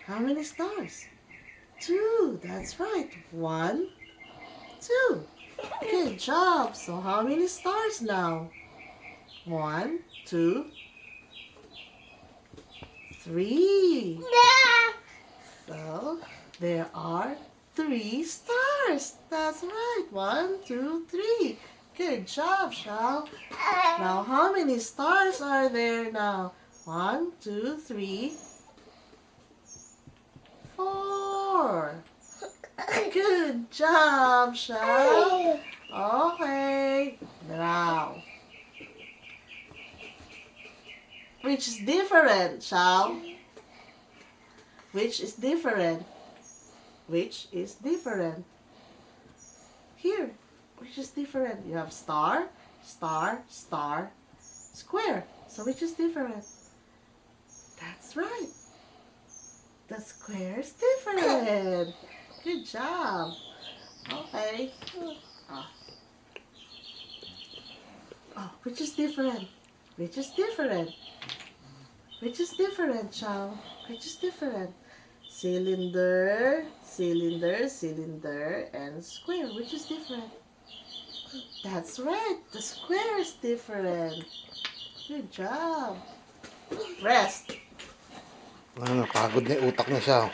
How many stars? Two. That's right. One, two. Good job. So how many stars now? One, two, three. So there are three stars. That's right. One, two, three. Good job, Shao. Now how many stars are there now? One, two, three, four. Good job, Shao. Okay. Now, which is different, Shao? Which is different? Which is different? Here, which is different? You have star, star, star, square. So which is different? That's right. The square is different. Good job. Okay. Oh, which is different? Which is different? Which is different, child? Which is different? Cylinder, cylinder, cylinder, and square. Which is different? That's right. The square is different. Good job. Rest. Ano, pagod na yung utak na siya.